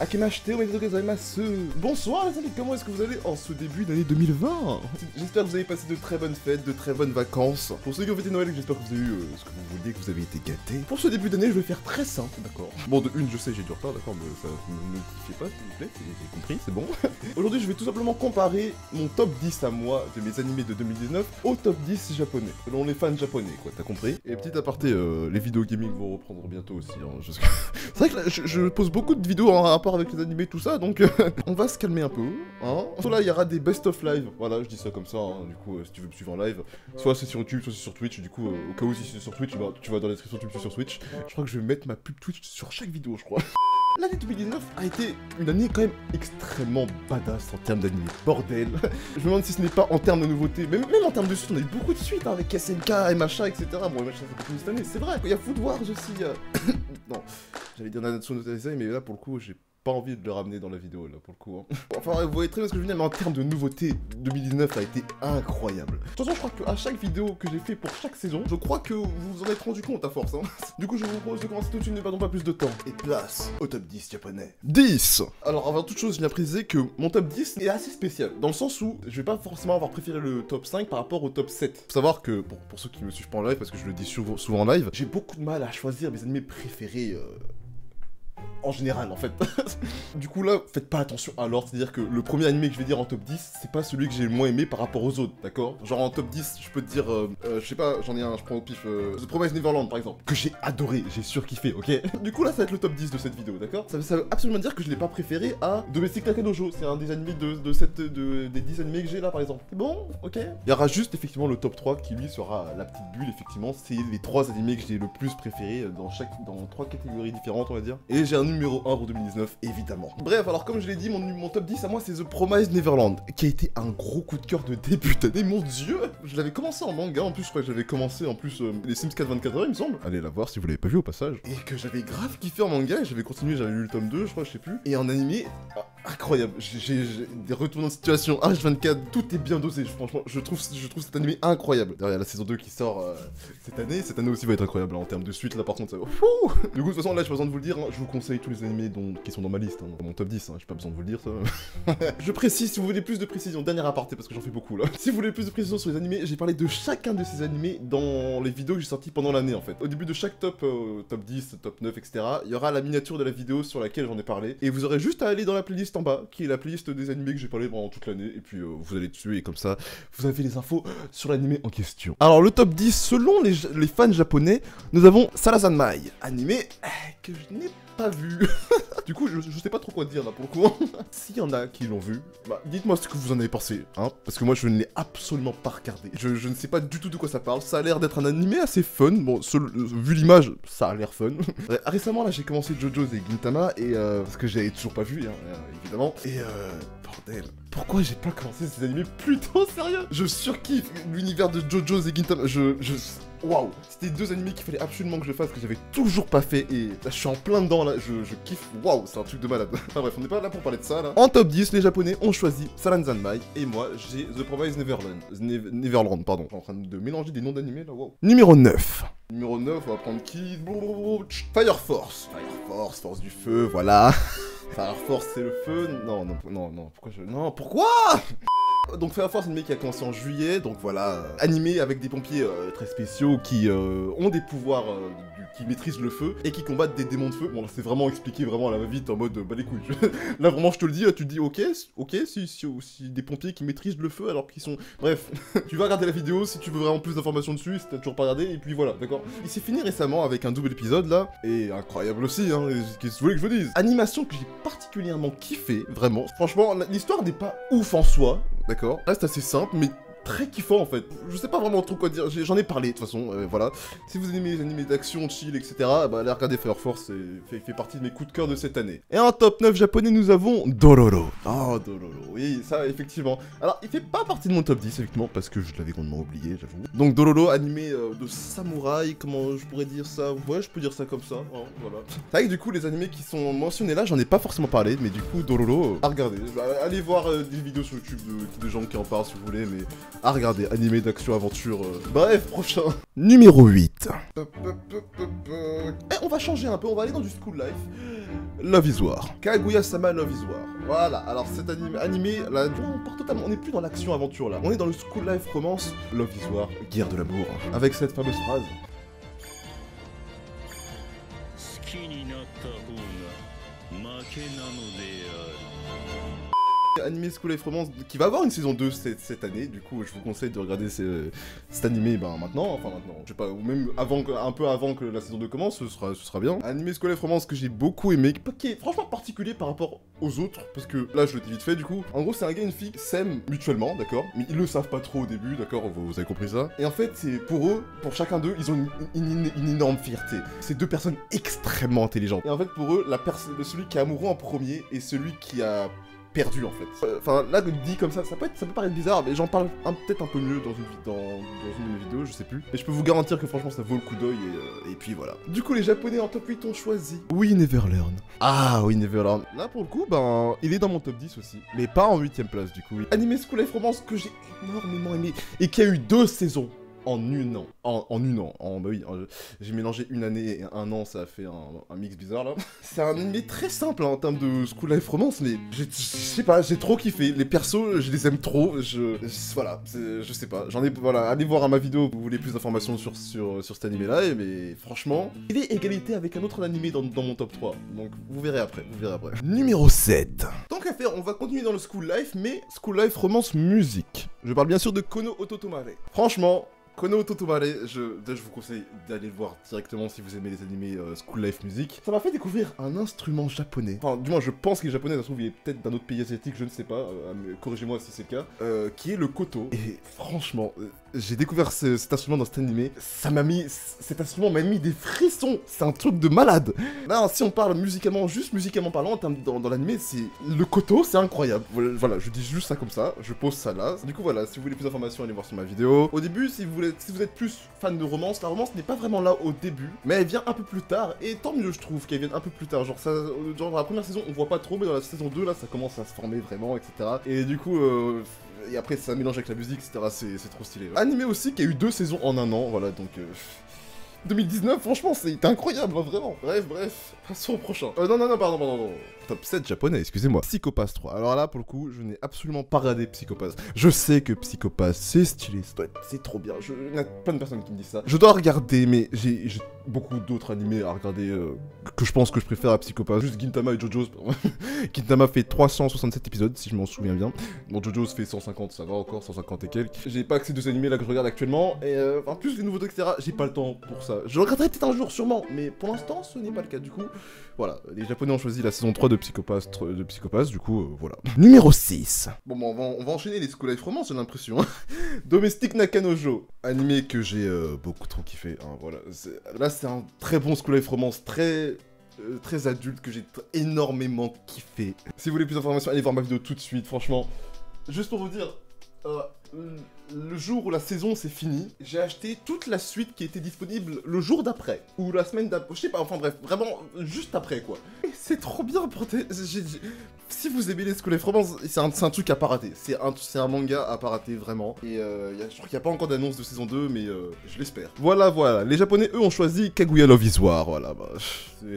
Akemashite omedetou gozaimasu. Bonsoir les amis, comment est-ce que vous allez en ce début d'année 2020? J'espère que vous avez passé de très bonnes fêtes, de très bonnes vacances. Pour ceux qui ont fêté Noël, j'espère que vous avez eu ce que vous vouliez, que vous avez été gâtés. Pour ce début d'année, je vais faire très simple, d'accord? Bon, de une, je sais, j'ai du retard, d'accord, mais ça ne notifiez pas, s'il vous plaît, j'ai compris, c'est bon. Aujourd'hui, je vais tout simplement comparer mon top 10 à moi de mes animés de 2019 au top 10 japonais, selon les fans japonais, quoi, t'as compris? Et petit aparté, les vidéos gaming vont reprendre bientôt aussi, hein, c'est vrai que là, je pose beaucoup de vidéos en rapport avec les animés, tout ça, donc on va se calmer un peu, hein. Là, il y aura des best-of live, voilà, je dis ça comme ça, hein, du coup, si tu veux me suivre en live, soit c'est sur YouTube, soit c'est sur Twitch, du coup, au cas où si c'est sur Twitch, bah, tu vas dans la description, tu me suis sur Twitch. Je crois que je vais mettre ma pub Twitch sur chaque vidéo, je crois. L'année 2019 a été une année quand même extrêmement badass en termes d'anime. Bordel. Je me demande si ce n'est pas en termes de nouveautés, même en termes de suites, on a eu beaucoup de suites hein, avec SNK, MHA, etc. Bon, MHA ça fait plus cette année, c'est vrai. Il y a Food Wars aussi. Non, j'allais dire Nanatsu no Taizai, mais là pour le coup, j'ai pas envie de le ramener dans la vidéo là pour le coup. Hein. Enfin, vous voyez très bien ce que je veux dire, mais en termes de nouveautés, 2019 a été incroyable. De toute façon, je crois qu'à chaque vidéo que j'ai fait pour chaque saison, je crois que vous vous en êtes rendu compte à force. Hein. Du coup, je vous propose de commencer tout de suite, ne perdons pas plus de temps. Et place au top 10 japonais. 10. Alors, avant toute chose, je viens préciser que mon top 10 est assez spécial, dans le sens où je vais pas forcément avoir préféré le top 5 par rapport au top 7. Faut savoir que, pour ceux qui me suivent pas en live, parce que je le dis souvent en live, j'ai beaucoup de mal à choisir mes animés préférés. En général en fait. Du coup là, faites pas attention à l'ordre, c'est-à-dire que le premier animé que je vais dire en top 10, c'est pas celui que j'ai le moins aimé par rapport aux autres, d'accord? Genre en top 10, je peux te dire, je sais pas, j'en ai un, je prends au pif, The Promised Neverland par exemple, que j'ai adoré, j'ai surkiffé, ok? Du coup là, ça va être le top 10 de cette vidéo, d'accord? Ça veut absolument dire que je l'ai pas préféré à Domestic Takanojo, c'est un des animés des 10 animés que j'ai là par exemple. C'est bon? Ok? Il y aura juste effectivement le top 3 qui lui sera la petite bulle, effectivement, c'est les 3 animés que j'ai le plus préférés dans 3 catégories différentes on va dire. Et j'ai un numéro 1 pour 2019, évidemment. Bref, alors comme je l'ai dit, mon top 10 à moi, c'est The Promised Neverland, qui a été un gros coup de cœur de début d'année, mon dieu. Je l'avais commencé en manga, en plus, je crois que j'avais commencé, en plus, les Sims 4 24 heures, il me semble. Allez la voir si vous l'avez pas vu au passage. Et que j'avais grave kiffé en manga, et j'avais continué, j'avais lu le tome 2, je crois, je sais plus. Et en animé, incroyable. J'ai des retournements de situation, H24, tout est bien dosé, franchement, je trouve cet animé incroyable. D'ailleurs, il y a la saison 2 qui sort cette année aussi va être incroyable, hein, en termes de suite, là par contre, ça va... Du coup, de toute façon, là, j'ai pas besoin de vous le dire, hein, je vous conseille tous les animés qui sont dans ma liste, hein, dans mon top 10, hein, j'ai pas besoin de vous le dire ça. Je précise, si vous voulez plus de précision, dernier aparté parce que j'en fais beaucoup là. Si vous voulez plus de précision sur les animés, j'ai parlé de chacun de ces animés dans les vidéos que j'ai sorties pendant l'année en fait. Au début de chaque top 10, top 9, etc., il y aura la miniature de la vidéo sur laquelle j'en ai parlé. Et vous aurez juste à aller dans la playlist en bas, qui est la playlist des animés que j'ai parlé pendant toute l'année. Et puis vous allez dessus et comme ça, vous avez les infos sur l'animé en question. Alors le top 10, selon les fans japonais, nous avons Salazanmai, animé que je n'ai pas vu. Du coup, je sais pas trop quoi dire là pour le coup. S'il y en a qui l'ont vu, bah dites-moi ce que vous en avez pensé, hein, parce que moi je ne l'ai absolument pas regardé. Je ne sais pas du tout de quoi ça parle. Ça a l'air d'être un animé assez fun. Bon, vu l'image, ça a l'air fun. Récemment là, j'ai commencé JoJo's et Gintama et parce que j'avais toujours pas vu, hein, évidemment. Et bordel. Pourquoi j'ai pas commencé ces animés plus tôt, sérieux? Je surkiffe l'univers de JoJo's et Gintama. Waouh, c'était 2 animés qu'il fallait absolument que je fasse, que j'avais toujours pas fait, et là je suis en plein dedans, là, je kiffe, waouh, c'est un truc de malade. Enfin bref, on n'est pas là pour parler de ça, là. En top 10, les japonais ont choisi Salazanmai, et moi, j'ai The Promised Neverland, pardon. Je suis en train de mélanger des noms d'animés, là, waouh. Numéro 9. Numéro 9, on va prendre qui? Fire Force. Fire Force, force du feu, voilà. Fire Force, c'est le feu. Non, pourquoi donc Fire Force, animé qui a commencé en juillet, donc voilà, animé avec des pompiers très spéciaux qui ont des pouvoirs qui maîtrisent le feu et qui combattent des démons de feu. Bon là c'est vraiment expliqué vraiment à la va-vite en mode bah les couilles. Là vraiment je te le dis, tu te dis ok si des pompiers qui maîtrisent le feu alors qu'ils sont... Bref, tu vas regarder la vidéo si tu veux vraiment plus d'informations dessus, si t'as toujours pas regardé, et puis voilà, d'accord. Il s'est fini récemment avec un double épisode là, et incroyable aussi, hein, qu'est-ce que vous voulez que je vous dise? Animation que j'ai particulièrement kiffé, vraiment. Franchement, l'histoire n'est pas ouf en soi, d'accord. Reste assez simple, mais très kiffant en fait. Je sais pas vraiment trop quoi dire, j'en ai parlé de toute façon, voilà. Si vous aimez les animés d'action, chill, etc., bah allez regarder Fire Force, fait partie de mes coups de cœur de cette année. Et en top 9 japonais, nous avons Dororo. Oh, Dororo, oui, ça, effectivement. Alors, il fait pas partie de mon top 10, effectivement, parce que je l'avais grandement oublié, j'avoue. Donc, Dororo, animé de samouraï, comment je pourrais dire ça? Ouais, je peux dire ça comme ça, hein, voilà. C'est vrai que du coup, les animés qui sont mentionnés là, j'en ai pas forcément parlé, mais du coup, Dororo, à regarder. Bah, allez voir des vidéos sur YouTube de gens qui en parlent si vous voulez, mais à regarder. Animé d'action aventure. Bref, prochain. Numéro 8. Et on va changer un peu, on va aller dans du school life. Love is War. Kaguya-sama Love is War. Voilà, alors cet animé, là, on part totalement, on n'est plus dans l'action aventure là. On est dans le school life romance, Love is War, guerre de l'amour. Avec cette fameuse phrase. Animé School Life Romance qui va avoir une saison 2 cette année, du coup je vous conseille de regarder cet animé maintenant, je sais pas, ou même un peu avant que la saison 2 commence, ce sera bien. Animé School Life Romance que j'ai beaucoup aimé, qui est franchement particulier par rapport aux autres, parce que là je le dis vite fait du coup. En gros c'est un gars et une fille qui s'aiment mutuellement, d'accord, mais ils le savent pas trop au début, d'accord, vous avez compris ça. Et en fait c'est pour eux, pour chacun d'eux, ils ont une énorme fierté. C'est deux personnes extrêmement intelligentes. Et en fait pour eux, celui qui est amoureux en premier est celui qui a perdu en fait. Enfin là dit comme ça peut paraître bizarre, mais j'en parle peut-être un peu mieux dans une de mes vidéos, je sais plus. Et je peux vous garantir que franchement ça vaut le coup d'œil et puis voilà. Du coup les japonais en top 8 ont choisi We Never Learn. Ah We Never Learn. Là pour le coup il est dans mon top 10 aussi, mais pas en 8ème place du coup. Animé School Life Romance que j'ai énormément aimé et qui a eu 2 saisons. En une an. Bah oui, j'ai mélangé une année et un an, ça a fait un mix bizarre là. C'est un animé très simple en termes de School Life Romance, mais je sais pas, j'ai trop kiffé. Les persos, je les aime trop. Voilà, je sais pas. Voilà, allez voir ma vidéo, vous voulez plus d'informations sur cet animé là, mais franchement, il est égalité avec un autre animé dans mon top 3. Donc vous verrez après, Numéro 7. Tant qu'à faire, on va continuer dans le School Life, mais School Life Romance musique. Je parle bien sûr de Kono Ototomare. Franchement, Kono Ototomare, je vous conseille d'aller le voir directement si vous aimez les animés School Life Music. Ça m'a fait découvrir un instrument japonais. Enfin, du moins, je pense qu'il est japonais, ça se trouve, il est peut-être d'un autre pays asiatique, je ne sais pas. Corrigez-moi si c'est le cas. Qui est le koto. Et franchement, j'ai découvert cet instrument dans cet animé. Cet instrument m'a mis des frissons. C'est un truc de malade. Là, si on parle musicalement, juste musicalement parlant, dans l'animé, c'est le koto, c'est incroyable. Voilà, je dis juste ça comme ça. Je pose ça là. Du coup, voilà, si vous voulez plus d'informations, allez voir sur ma vidéo. Au début, si vous êtes plus fan de romance, la romance n'est pas vraiment là au début, mais elle vient un peu plus tard, et tant mieux je trouve qu'elle vienne un peu plus tard, genre dans la première saison on voit pas trop, mais dans la saison 2 là ça commence à se former vraiment, etc. Et du coup, et après ça mélange avec la musique, etc. C'est trop stylé. Ouais. Animé aussi qui a eu 2 saisons en un an, voilà, donc 2019, franchement, c'était incroyable, hein, vraiment. Bref, passons au prochain. Non, pardon. Top 7 japonais, excusez-moi. Psychopath 3. Alors là, pour le coup, je n'ai absolument pas regardé Psychopath. Je sais que Psychopath, c'est stylé, c'est trop bien. Il y a plein de personnes qui me disent ça. Je dois regarder, mais j'ai beaucoup d'autres animés à regarder que je pense que je préfère à Psychopath. Juste Gintama et JoJo's. Gintama fait 367 épisodes, si je m'en souviens bien. Bon, JoJo's fait 150, ça va encore, 150 et quelques. J'ai pas accès à 2 animés là que je regarde actuellement. Et en plus, les nouveautés, etc., j'ai pas le temps pour ça. Je regarderai peut-être un jour, sûrement, mais pour l'instant, ce n'est pas le cas. Du coup, voilà, les Japonais ont choisi la saison 3 de Psychopath, du coup, voilà. Numéro 6. Bon, on va enchaîner les School Life Romance, j'ai l'impression. Domestic Nakanojo, animé que j'ai beaucoup trop kiffé. Hein, voilà. Là, c'est un très bon School Life Romance, très adulte, que j'ai énormément kiffé. Si vous voulez plus d'informations, allez voir ma vidéo tout de suite, franchement. Juste pour vous dire, le jour où la saison c'est fini, j'ai acheté toute la suite qui était disponible le jour d'après, ou la semaine d'après, je sais pas, enfin bref, vraiment juste après quoi. Et c'est trop bien pour si vous aimez les School Life Romance, c'est un truc à pas rater, c'est un manga à pas rater vraiment. Et je crois qu'il n'y a pas encore d'annonce de saison 2, mais je l'espère. Voilà, les Japonais eux ont choisi Kaguya Love is War, voilà,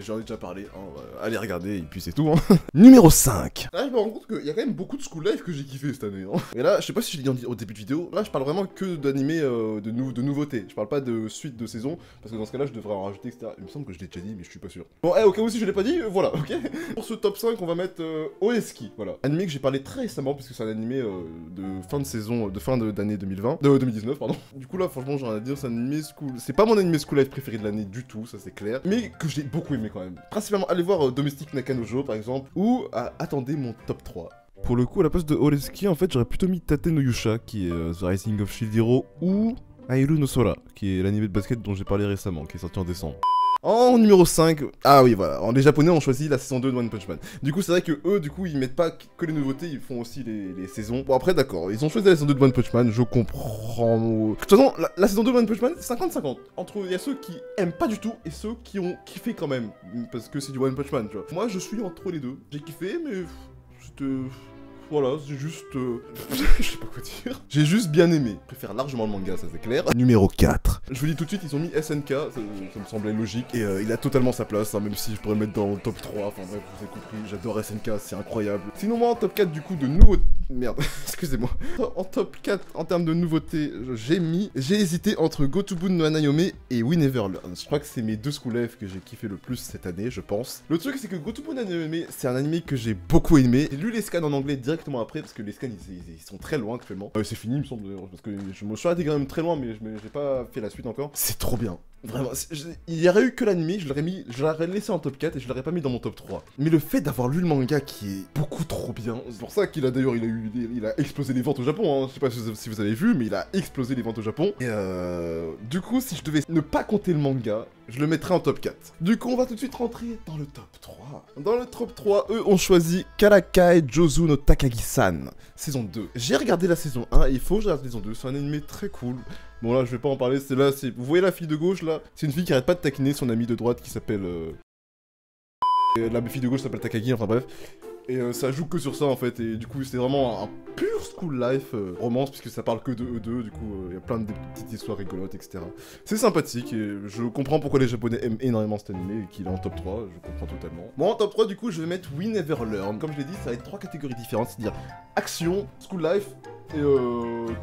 j'en ai déjà parlé, hein, allez regarder et puis c'est tout. Hein. Numéro 5. Là je me rends compte qu'il y a quand même beaucoup de School Life que j'ai kiffé cette année. Hein. Et là, je sais pas si je l'ai dit au début de vidéo, là je parle vraiment que d'animés de nouveautés, je parle pas de suite de saison, parce que dans ce cas là je devrais en rajouter, etc. Il me semble que je l'ai déjà dit, mais je suis pas sûr. Bon, au cas où si je l'ai pas dit, voilà, ok. Pour ce top 5, on va mettre Oeski, voilà. Animé que j'ai parlé très récemment, puisque c'est un animé de fin de saison, de fin d'année 2019, pardon. Du coup là, franchement, j'ai rien à dire, c'est un animé school, c'est pas mon animé School Life préféré de l'année du tout, ça c'est clair, mais que j'ai beaucoup aimé quand même. Principalement, allez voir Domestic Nakanojo par exemple, ou attendez mon top 3. Pour le coup, à la place de Oreski, en fait, j'aurais plutôt mis Tate no Yusha, qui est The Rising of Shield Hero, ou Airu no Sora, qui est l'anime de basket dont j'ai parlé récemment, qui est sorti en décembre. En numéro 5, ah oui voilà, les Japonais ont choisi la saison 2 de One Punch Man. Du coup c'est vrai que eux, du coup ils mettent pas que les nouveautés, ils font aussi les saisons. Bon après d'accord, ils ont choisi la saison 2 de One Punch Man, je comprends. De toute façon, la saison 2 de One Punch Man, c'est 50-50. Entre, il y a ceux qui aiment pas du tout et ceux qui ont kiffé quand même, parce que c'est du One Punch Man, tu vois. Moi je suis entre les deux, j'ai kiffé mais c'était... Voilà, c'est juste... je sais pas quoi dire. J'ai juste bien aimé. Je préfère largement le manga, ça c'est clair. Numéro 4. Je vous dis tout de suite, ils ont mis SNK, ça me semblait logique. Et il a totalement sa place, hein, même si je pourrais le mettre dans le top 3. Enfin bref, vous avez compris, j'adore SNK, c'est incroyable. Sinon moi, en top 4 du coup de nouveautés... Merde, excusez-moi. En top 4, en termes de nouveautés, j'ai hésité entre Gotobun no Hanayome et We Never Learn. Je crois que c'est mes deux school life que j'ai kiffé le plus cette année, je pense. Le truc c'est que Gotobun no Hanayome, c'est un anime que j'ai beaucoup aimé. J'ai lu les scans en anglais directement après, parce que les scans ils sont très loin actuellement. C'est fini il me semble, parce que je me suis arrêté quand même très loin, mais j'ai pas fait la suite encore. C'est trop bien. Vraiment, il y aurait eu que l'anime, je l'aurais laissé en top 4 et je l'aurais pas mis dans mon top 3. Mais le fait d'avoir lu le manga qui est beaucoup trop bien, c'est pour ça qu'il a d'ailleurs, il a explosé les ventes au Japon, hein. Je sais pas si vous avez vu, mais il a explosé les ventes au Japon. Et du coup, si je devais ne pas compter le manga, je le mettrais en top 4. Du coup, on va tout de suite rentrer dans le top 3. Dans le top 3, eux ont choisi Karakai Jozu no Takagi-san, saison 2. J'ai regardé la saison 1 et il faut que je regarde la saison 2, c'est un anime très cool. Bon là, je vais pas en parler, c'est là, vous voyez la fille de gauche là? C'est une fille qui arrête pas de taquiner son amie de droite qui s'appelle... La fille de gauche s'appelle Takagi, enfin bref. Et ça joue que sur ça en fait, et du coup c'est vraiment un pur school life romance, puisque ça parle que de eux deux, du coup il y a plein de petites histoires rigolotes, etc. C'est sympathique, et je comprends pourquoi les japonais aiment énormément cet anime, et qu'il est en top 3, je comprends totalement. Bon, en top 3 du coup je vais mettre We Never Learn, comme je l'ai dit, ça va être 3 catégories différentes, c'est-à-dire action, school life, et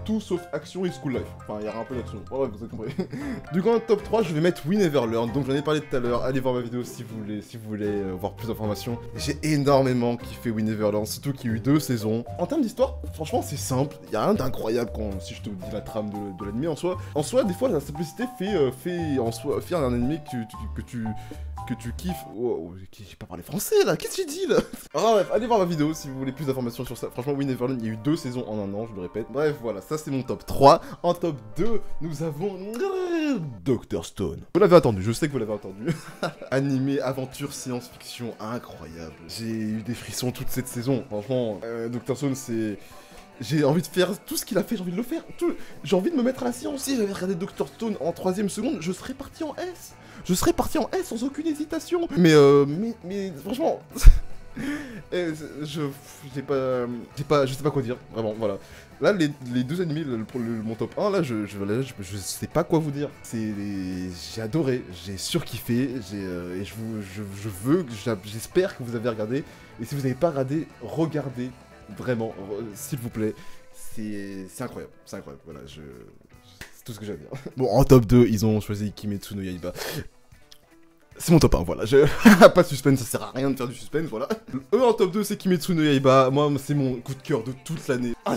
tout sauf action et school life. Enfin, il y aura un peu d'action. Ouais, vous avez compris. Du coup, en top 3, je vais mettre We Never Learn. Donc, j'en ai parlé tout à l'heure. Allez voir ma vidéo si vous voulez voir plus d'informations. J'ai énormément kiffé We Never Learn, surtout qu'il y a eu 2 saisons. En termes d'histoire, franchement, c'est simple. Il y a rien d'incroyable si je te dis la trame de l'anime en soi. En soi, des fois, la simplicité fait un anime que tu kiffes. Oh, j'ai pas parlé français là, qu'est-ce que j'ai dit là? Ah bref, allez voir ma vidéo si vous voulez plus d'informations sur ça. Franchement, We Never Learn, il y a eu 2 saisons en un an, je le répète. Bref, voilà, ça c'est mon top 3. En top 2, nous avons Dr. Stone. Vous l'avez attendu, je sais que vous l'avez attendu. Animé, aventure, science-fiction, incroyable. J'ai eu des frissons toute cette saison. Franchement, Dr. Stone, c'est... J'ai envie de faire tout ce qu'il a fait, j'ai envie de le faire. J'ai envie de me mettre à la science. Si j'avais regardé Dr. Stone en 3ème seconde, je serais parti en S. Je serais parti en S sans aucune hésitation. Mais franchement... je sais pas quoi dire, vraiment, voilà. Là, les 2 animés, mon top 1, là, je sais pas quoi vous dire. J'ai adoré, j'ai surkiffé, et j'espère que vous avez regardé. Et si vous n'avez pas regardé, regardez, vraiment, s'il vous plaît. C'est incroyable, voilà, c'est tout ce que j'ai à dire. Bon, en top 2, ils ont choisi Kimetsu no Yaiba. C'est mon top 1, voilà. Pas de suspense, ça sert à rien de faire du suspense, voilà. Eux en top 2, c'est Kimetsu no Yaiba. Moi, c'est mon coup de cœur de toute l'année. Ah,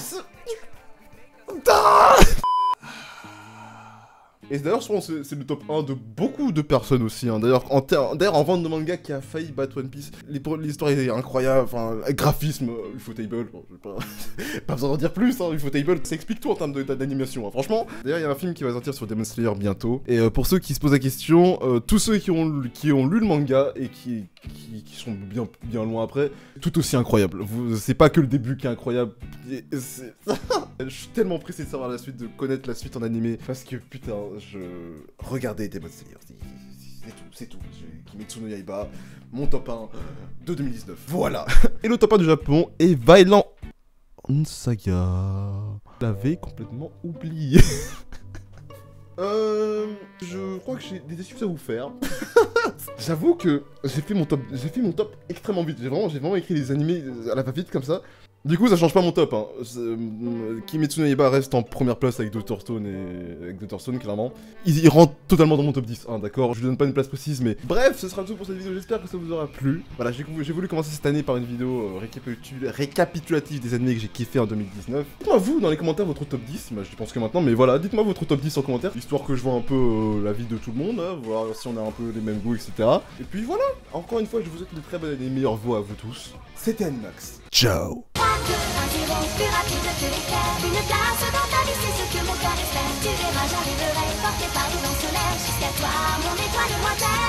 et d'ailleurs, je pense que c'est le top 1 de beaucoup de personnes aussi. Hein. D'ailleurs, en vente de manga qui a failli battre One Piece, l'histoire est incroyable. Enfin, graphisme, Ufotable, pas besoin d'en dire plus. Hein, Ufotable, ça explique tout en termes d'animation. Hein, franchement, d'ailleurs, il y a un film qui va sortir sur Demon Slayer bientôt. Et pour ceux qui se posent la question, tous ceux qui ont lu le manga et qui sont bien loin après, tout aussi incroyable. C'est pas que le début qui est incroyable. Je suis tellement pressé de savoir la suite, de connaître la suite en animé, parce que putain, regardez Demon Slayer, c'est tout. Kimetsu no Yaiba, mon top 1 de 2019. Voilà. Et le top 1 du Japon est Vinland Saga. Je l'avais complètement oublié. Je crois que j'ai des excuses à vous faire. J'avoue que j'ai fait mon top extrêmement vite. J'ai vraiment écrit des animés à la va-vite comme ça. Du coup, ça change pas mon top. Hein. Kimetsu no Yaiba reste en première place avec Dr. Stone, clairement. Il rentre totalement dans mon top 10, hein, d'accord. Je lui donne pas une place précise, mais... Bref, ce sera tout pour cette vidéo, j'espère que ça vous aura plu. Voilà, j'ai voulu commencer cette année par une vidéo récapitulative des animés que j'ai kiffé en 2019. Dites-moi vous, dans les commentaires, votre top 10, bah, je pense que maintenant, mais voilà, dites-moi votre top 10 en commentaire, histoire que je vois un peu la vie de tout le monde, hein, voir si on a un peu les mêmes goûts, etc. Et puis voilà, encore une fois, je vous souhaite de très bonnes années, meilleures voix à vous tous. C'était Animax. Ciao. Plus rapide que l'éclair, une place dans ta vie, c'est ce que mon cœur espère. Tu verras, j'arriverai, porté par les vents solaires, jusqu'à toi, mon étoile lointaine.